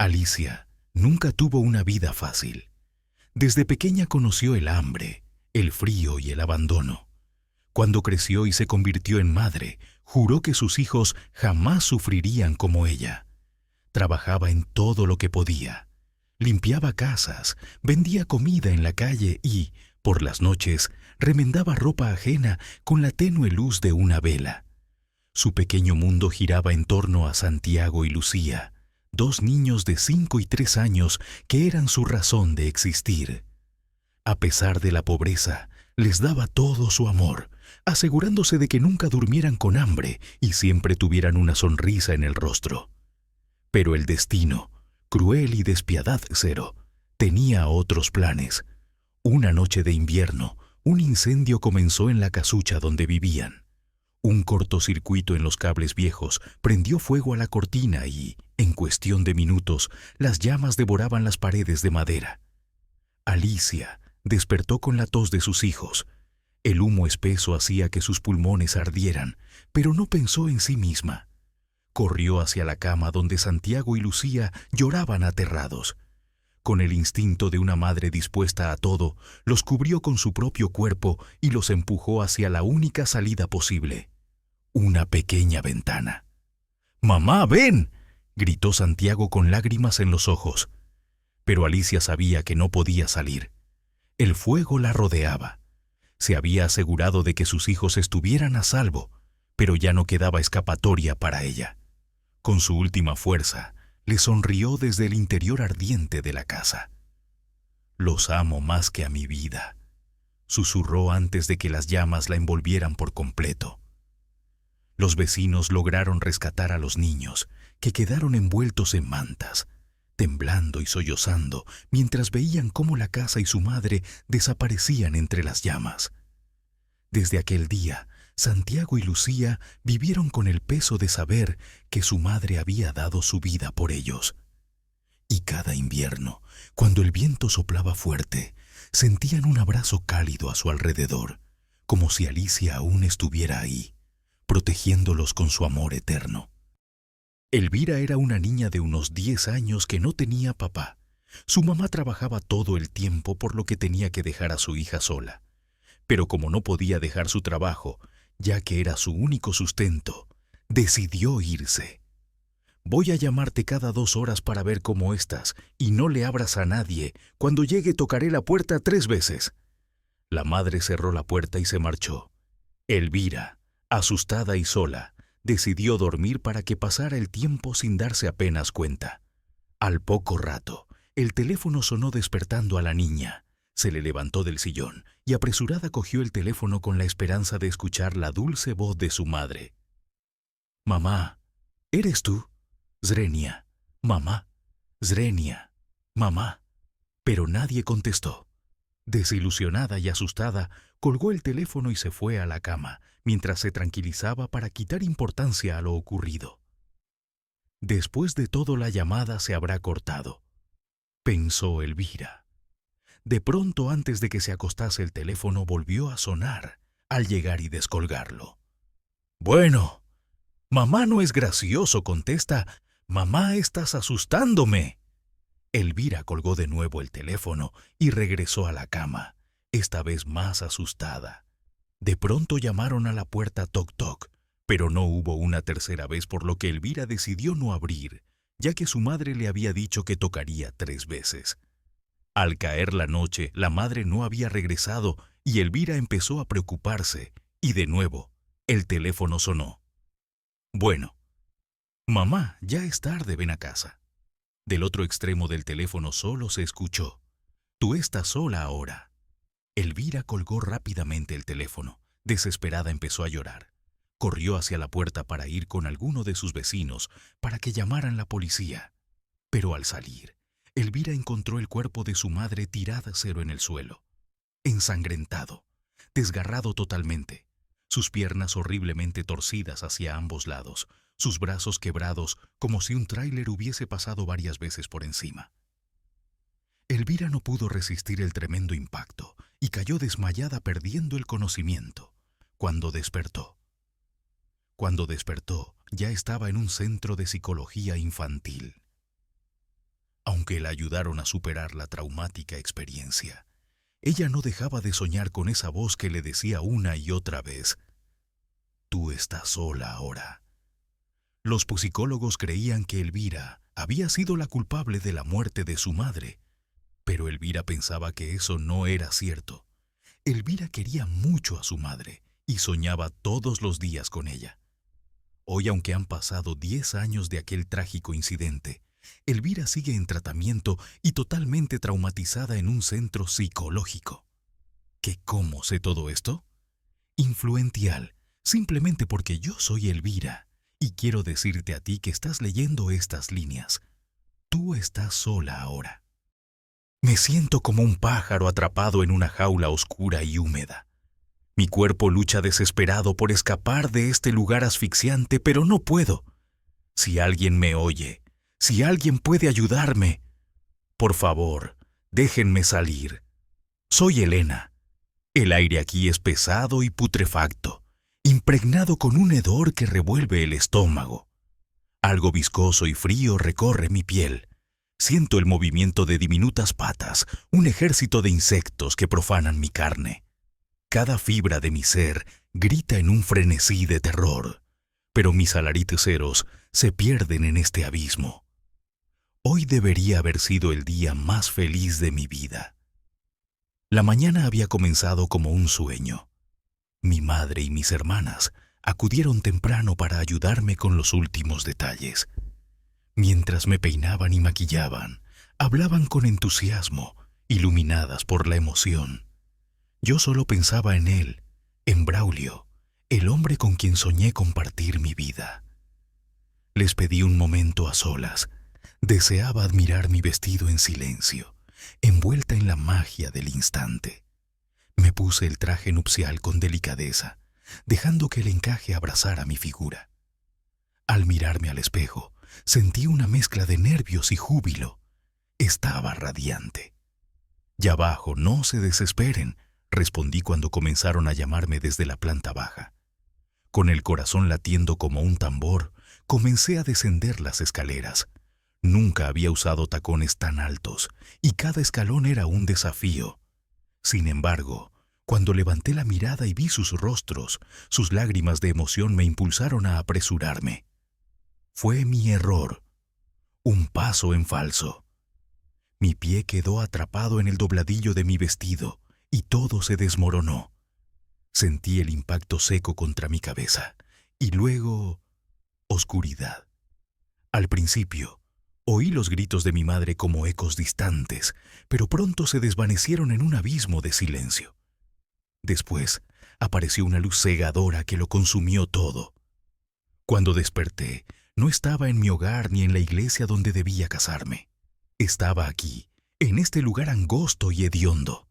Alicia nunca tuvo una vida fácil. Desde pequeña conoció el hambre, el frío y el abandono. Cuando creció y se convirtió en madre, juró que sus hijos jamás sufrirían como ella. Trabajaba en todo lo que podía. Limpiaba casas, vendía comida en la calle y, por las noches, remendaba ropa ajena con la tenue luz de una vela. Su pequeño mundo giraba en torno a Santiago y Lucía, dos niños de 5 y 3 años que eran su razón de existir. A pesar de la pobreza, les daba todo su amor, asegurándose de que nunca durmieran con hambre y siempre tuvieran una sonrisa en el rostro. Pero el destino, cruel y despiadado, tenía otros planes. Una noche de invierno, un incendio comenzó en la casucha donde vivían. Un cortocircuito en los cables viejos prendió fuego a la cortina y, en cuestión de minutos, las llamas devoraban las paredes de madera. Alicia despertó con la tos de sus hijos. El humo espeso hacía que sus pulmones ardieran, pero no pensó en sí misma. Corrió hacia la cama donde Santiago y Lucía lloraban aterrados. Con el instinto de una madre dispuesta a todo, los cubrió con su propio cuerpo y los empujó hacia la única salida posible: una pequeña ventana. «¡Mamá, ven!», gritó Santiago con lágrimas en los ojos. Pero Alicia sabía que no podía salir. El fuego la rodeaba. Se había asegurado de que sus hijos estuvieran a salvo, pero ya no quedaba escapatoria para ella. Con su última fuerza, le sonrió desde el interior ardiente de la casa. «Los amo más que a mi vida», susurró antes de que las llamas la envolvieran por completo. Los vecinos lograron rescatar a los niños, que quedaron envueltos en mantas, temblando y sollozando mientras veían cómo la casa y su madre desaparecían entre las llamas. Desde aquel día, Santiago y Lucía vivieron con el peso de saber que su madre había dado su vida por ellos. Y cada invierno, cuando el viento soplaba fuerte, sentían un abrazo cálido a su alrededor, como si Alicia aún estuviera ahí, protegiéndolos con su amor eterno. Elvira era una niña de unos 10 años que no tenía papá. Su mamá trabajaba todo el tiempo, por lo que tenía que dejar a su hija sola. Pero como no podía dejar su trabajo, ya que era su único sustento, decidió irse. «Voy a llamarte cada 2 horas para ver cómo estás, y no le abras a nadie. Cuando llegue tocaré la puerta 3 veces». La madre cerró la puerta y se marchó. Elvira, asustada y sola, decidió dormir para que pasara el tiempo sin darse apenas cuenta. Al poco rato, el teléfono sonó despertando a la niña. Se le levantó del sillón y apresurada cogió el teléfono con la esperanza de escuchar la dulce voz de su madre. «Mamá, ¿eres tú? Zrenia, mamá, Zrenia, mamá». Pero nadie contestó. Desilusionada y asustada, colgó el teléfono y se fue a la cama, mientras se tranquilizaba para quitar importancia a lo ocurrido. Después de todo, la llamada se habrá cortado, pensó Elvira. De pronto, antes de que se acostase, el teléfono volvió a sonar al llegar y descolgarlo. «Bueno, mamá, no es gracioso», contesta. «Mamá, estás asustándome». Elvira colgó de nuevo el teléfono y regresó a la cama, esta vez más asustada. De pronto llamaron a la puerta toc toc, pero no hubo una tercera vez, por lo que Elvira decidió no abrir, ya que su madre le había dicho que tocaría 3 veces. Al caer la noche, la madre no había regresado y Elvira empezó a preocuparse, y de nuevo, el teléfono sonó. «Bueno, mamá, ya es tarde, ven a casa». Del otro extremo del teléfono solo se escuchó: «Tú estás sola ahora». Elvira colgó rápidamente el teléfono. Desesperada empezó a llorar. Corrió hacia la puerta para ir con alguno de sus vecinos para que llamaran la policía. Pero al salir, Elvira encontró el cuerpo de su madre tirada en el suelo, ensangrentado, desgarrado totalmente, sus piernas horriblemente torcidas hacia ambos lados, sus brazos quebrados como si un tráiler hubiese pasado varias veces por encima. Elvira no pudo resistir el tremendo impacto y cayó desmayada, perdiendo el conocimiento. Cuando despertó, ya estaba en un centro de psicología infantil. aunque la ayudaron a superar la traumática experiencia. Ella no dejaba de soñar con esa voz que le decía una y otra vez: «Tú estás sola ahora». Los psicólogos creían que Elvira había sido la culpable de la muerte de su madre, pero Elvira pensaba que eso no era cierto. Elvira quería mucho a su madre y soñaba todos los días con ella. Hoy, aunque han pasado 10 años de aquel trágico incidente, Elvira sigue en tratamiento y totalmente traumatizada en un centro psicológico. ¿Qué cómo sé todo esto? Influential, simplemente porque yo soy Elvira y quiero decirte a ti que estás leyendo estas líneas. Tú estás sola ahora. Me siento como un pájaro atrapado en una jaula oscura y húmeda. Mi cuerpo lucha desesperado por escapar de este lugar asfixiante, pero no puedo. Si alguien me oye, si alguien puede ayudarme, por favor, déjenme salir. Soy Elena. El aire aquí es pesado y putrefacto, impregnado con un hedor que revuelve el estómago. Algo viscoso y frío recorre mi piel. Siento el movimiento de diminutas patas, un ejército de insectos que profanan mi carne. Cada fibra de mi ser grita en un frenesí de terror, pero mis alariceros se pierden en este abismo. Hoy debería haber sido el día más feliz de mi vida. La mañana había comenzado como un sueño. Mi madre y mis hermanas acudieron temprano para ayudarme con los últimos detalles. Mientras me peinaban y maquillaban, hablaban con entusiasmo, iluminadas por la emoción. Yo solo pensaba en él, en Braulio, el hombre con quien soñé compartir mi vida. Les pedí un momento a solas. Deseaba admirar mi vestido en silencio, envuelta en la magia del instante. Me puse el traje nupcial con delicadeza, dejando que el encaje abrazara mi figura. Al mirarme al espejo, sentí una mezcla de nervios y júbilo. Estaba radiante. «Ya abajo, no se desesperen», respondí cuando comenzaron a llamarme desde la planta baja. Con el corazón latiendo como un tambor, comencé a descender las escaleras. Nunca había usado tacones tan altos, y cada escalón era un desafío. Sin embargo, cuando levanté la mirada y vi sus rostros, sus lágrimas de emoción me impulsaron a apresurarme. Fue mi error. Un paso en falso. Mi pie quedó atrapado en el dobladillo de mi vestido y todo se desmoronó. Sentí el impacto seco contra mi cabeza y luego oscuridad. Al principio, oí los gritos de mi madre como ecos distantes, pero pronto se desvanecieron en un abismo de silencio. Después, apareció una luz cegadora que lo consumió todo. Cuando desperté, no estaba en mi hogar ni en la iglesia donde debía casarme. Estaba aquí, en este lugar angosto y hediondo.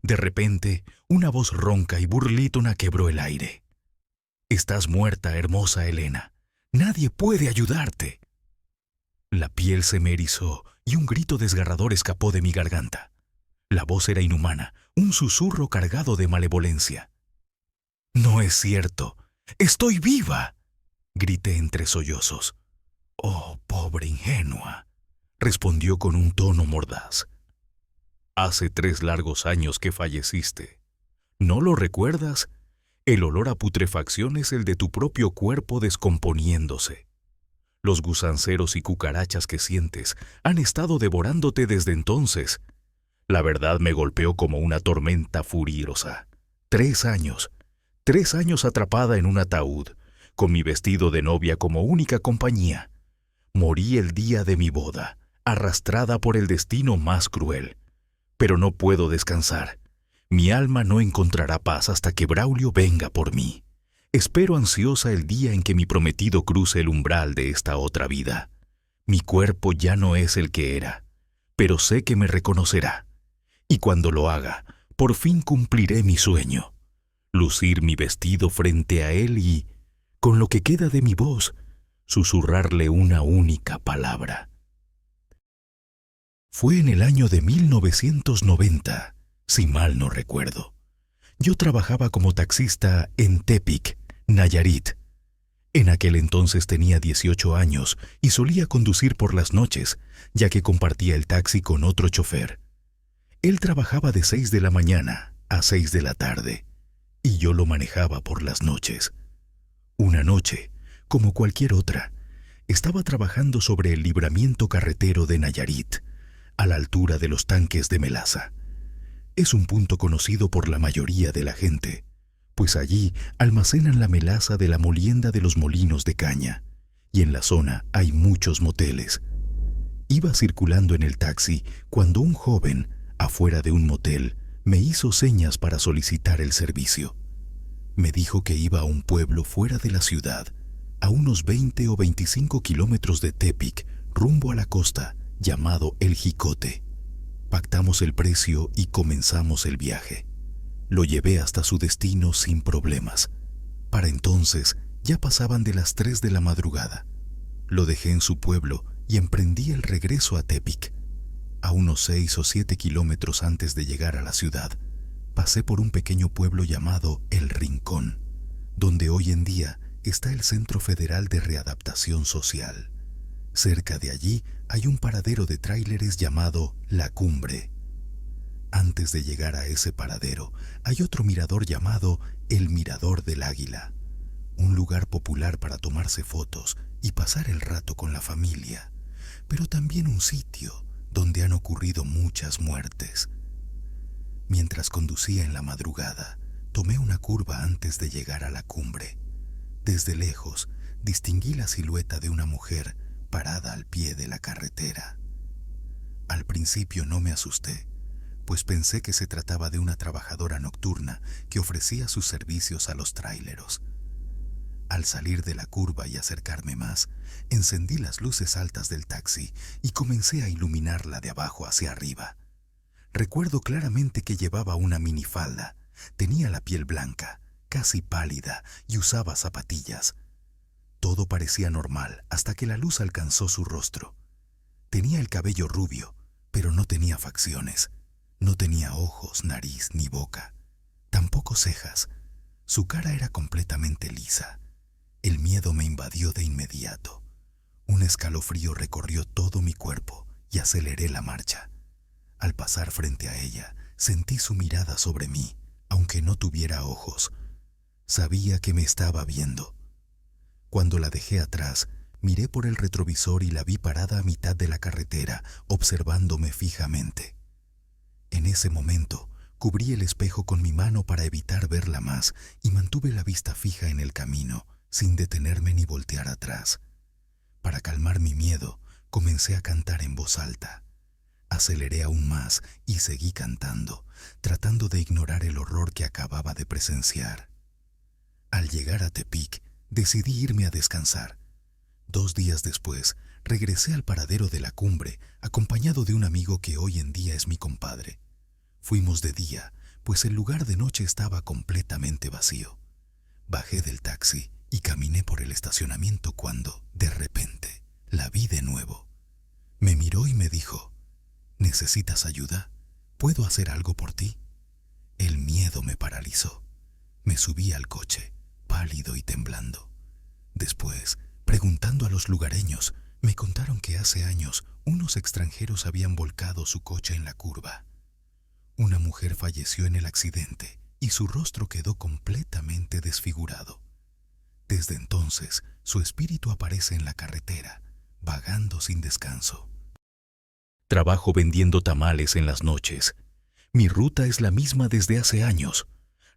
De repente, una voz ronca y burlítona quebró el aire. «Estás muerta, hermosa Elena. Nadie puede ayudarte». La piel se me erizó y un grito desgarrador escapó de mi garganta. La voz era inhumana, un susurro cargado de malevolencia. «No es cierto. ¡Estoy viva!», grité entre sollozos. «Oh, pobre ingenua», respondió con un tono mordaz. «Hace 3 largos años que falleciste. ¿No lo recuerdas? El olor a putrefacción es el de tu propio cuerpo descomponiéndose. Los gusanceros y cucarachas que sientes han estado devorándote desde entonces. La verdad me golpeó como una tormenta furiosa. 3 años. 3 años atrapada en un ataúd, con mi vestido de novia como única compañía. Morí el día de mi boda, arrastrada por el destino más cruel. Pero no puedo descansar. Mi alma no encontrará paz hasta que Braulio venga por mí. Espero ansiosa el día en que mi prometido cruce el umbral de esta otra vida. Mi cuerpo ya no es el que era, pero sé que me reconocerá. Y cuando lo haga, por fin cumpliré mi sueño. Lucir mi vestido frente a él y, con lo que queda de mi voz, susurrarle una única palabra. Fue en el año de 1990, si mal no recuerdo. Yo trabajaba como taxista en Tepic, Nayarit. En aquel entonces tenía 18 años y solía conducir por las noches, ya que compartía el taxi con otro chofer. Él trabajaba de 6 de la mañana a 6 de la tarde, y yo lo manejaba por las noches. Una noche, como cualquier otra, estaba trabajando sobre el libramiento carretero de Nayarit, a la altura de los tanques de melaza. Es un punto conocido por la mayoría de la gente, pues allí almacenan la melaza de la molienda de los molinos de caña, y en la zona hay muchos moteles. Iba circulando en el taxi cuando un joven, afuera de un motel, me hizo señas para solicitar el servicio. Me dijo que iba a un pueblo fuera de la ciudad, a unos 20 o 25 kilómetros de Tepic, rumbo a la costa, llamado El Jicote. Pactamos el precio y comenzamos el viaje. Lo llevé hasta su destino sin problemas. Para entonces ya pasaban de las 3 de la madrugada. Lo dejé en su pueblo y emprendí el regreso a Tepic. A unos 6 o 7 kilómetros antes de llegar a la ciudad, pasé por un pequeño pueblo llamado El Rincón, donde hoy en día está el Centro Federal de Readaptación Social. Cerca de allí hay un paradero de tráileres llamado La Cumbre. Antes de llegar a ese paradero hay otro mirador llamado el Mirador del Águila, un lugar popular para tomarse fotos y pasar el rato con la familia, pero también un sitio donde han ocurrido muchas muertes. Mientras conducía en la madrugada, tomé una curva antes de llegar a la cumbre. Desde lejos, distinguí la silueta de una mujer parada al pie de la carretera. Al principio no me asusté, pues pensé que se trataba de una trabajadora nocturna que ofrecía sus servicios a los tráileros. Al salir de la curva y acercarme más, encendí las luces altas del taxi y comencé a iluminarla de abajo hacia arriba. Recuerdo claramente que llevaba una minifalda, tenía la piel blanca, casi pálida, y usaba zapatillas. Todo parecía normal hasta que la luz alcanzó su rostro. Tenía el cabello rubio, pero no tenía facciones. No tenía ojos, nariz ni boca. Tampoco cejas. Su cara era completamente lisa. El miedo me invadió de inmediato. Un escalofrío recorrió todo mi cuerpo y aceleré la marcha. Al pasar frente a ella, sentí su mirada sobre mí, aunque no tuviera ojos. Sabía que me estaba viendo. Cuando la dejé atrás, miré por el retrovisor y la vi parada a mitad de la carretera, observándome fijamente. En ese momento, cubrí el espejo con mi mano para evitar verla más y mantuve la vista fija en el camino, sin detenerme ni voltear atrás. Para calmar mi miedo, comencé a cantar en voz alta. Aceleré aún más y seguí cantando, tratando de ignorar el horror que acababa de presenciar. Al llegar a Tepic, decidí irme a descansar. 2 días después, regresé al paradero de la cumbre, acompañado de un amigo que hoy en día es mi compadre. Fuimos de día, pues el lugar de noche estaba completamente vacío. Bajé del taxi y caminé por el estacionamiento cuando, de repente, la vi de nuevo. Me miró y me dijo: ¿necesitas ayuda? ¿Puedo hacer algo por ti? El miedo me paralizó. Me subí al coche, pálido y temblando. Después, preguntando a los lugareños, me contaron que hace años unos extranjeros habían volcado su coche en la curva. Una mujer falleció en el accidente y su rostro quedó completamente desfigurado. Desde entonces, su espíritu aparece en la carretera, vagando sin descanso. Trabajo vendiendo tamales en las noches. Mi ruta es la misma desde hace años.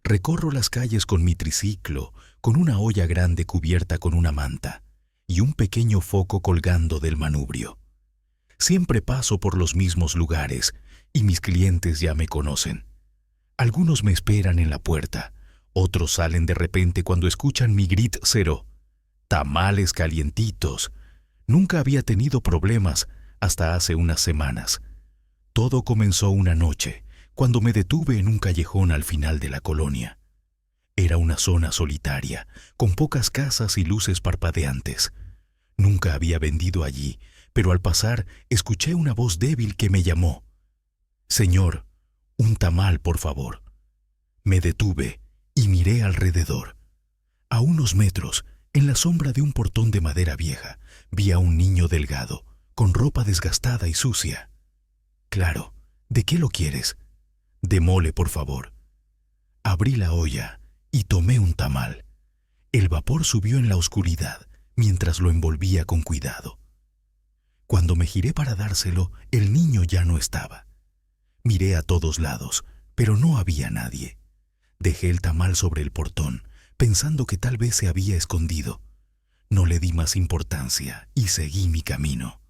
Recorro las calles con mi triciclo, con una olla grande cubierta con una manta y un pequeño foco colgando del manubrio. Siempre paso por los mismos lugares y mis clientes ya me conocen. Algunos me esperan en la puerta, otros salen de repente cuando escuchan mi grito cero. Tamales calientitos. Nunca había tenido problemas hasta hace unas semanas. Todo comenzó una noche, cuando me detuve en un callejón al final de la colonia. Era una zona solitaria, con pocas casas y luces parpadeantes. Nunca había vendido allí, pero al pasar escuché una voz débil que me llamó. «Señor, un tamal, por favor». Me detuve y miré alrededor. A unos metros, En la sombra de un portón de madera vieja, vi a un niño delgado, con ropa desgastada y sucia. Claro, ¿de qué lo quieres? De mole, por favor. Abrí la olla y tomé un tamal. El vapor subió en la oscuridad mientras lo envolvía con cuidado. Cuando me giré para dárselo, el niño ya no estaba. Miré a todos lados, pero no había nadie. Dejé el tamal sobre el portón, pensando que tal vez se había escondido. No le di más importancia y seguí mi camino.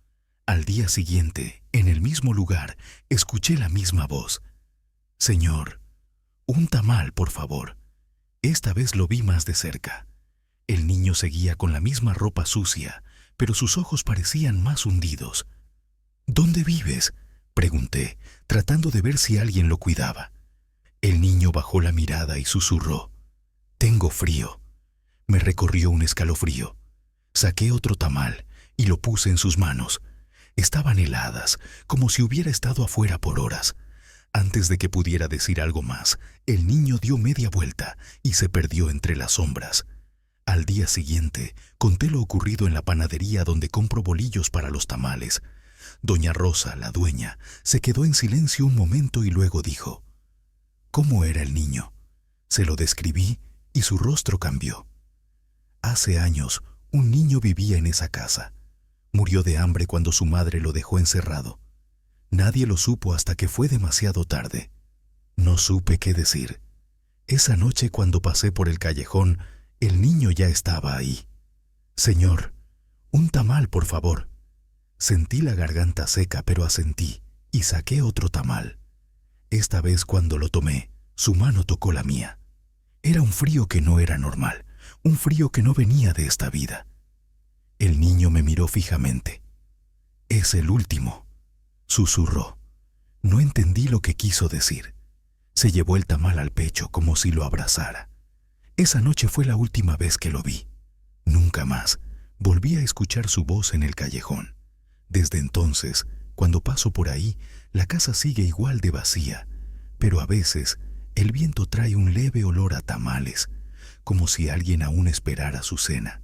Al día siguiente, en el mismo lugar, escuché la misma voz. Señor, un tamal, por favor. Esta vez lo vi más de cerca. El niño seguía con la misma ropa sucia, pero sus ojos parecían más hundidos. ¿Dónde vives?, pregunté, tratando de ver si alguien lo cuidaba. El niño bajó la mirada y susurró. Tengo frío. Me recorrió un escalofrío. Saqué otro tamal y lo puse en sus manos. Estaban heladas, como si hubiera estado afuera por horas. Antes de que pudiera decir algo más, el niño dio media vuelta y se perdió entre las sombras. Al día siguiente, conté lo ocurrido en la panadería donde compro bolillos para los tamales. Doña Rosa, la dueña, se quedó en silencio un momento y luego dijo: ¿Cómo era el niño? Se lo describí y su rostro cambió. Hace años, un niño vivía en esa casa. Murió de hambre cuando su madre lo dejó encerrado. Nadie lo supo hasta que fue demasiado tarde. No supe qué decir. Esa noche, cuando pasé por el callejón, el niño ya estaba ahí. Señor, un tamal, por favor. Sentí la garganta seca, pero asentí y saqué otro tamal. Esta vez, cuando lo tomé, su mano tocó la mía. Era un frío que no era normal, un frío que no venía de esta vida. El niño me miró fijamente. Es el último, susurró. No entendí lo que quiso decir. Se llevó el tamal al pecho como si lo abrazara. Esa noche fue la última vez que lo vi. Nunca más volví a escuchar su voz en el callejón. Desde entonces, cuando paso por ahí, la casa sigue igual de vacía, pero a veces el viento trae un leve olor a tamales, como si alguien aún esperara su cena.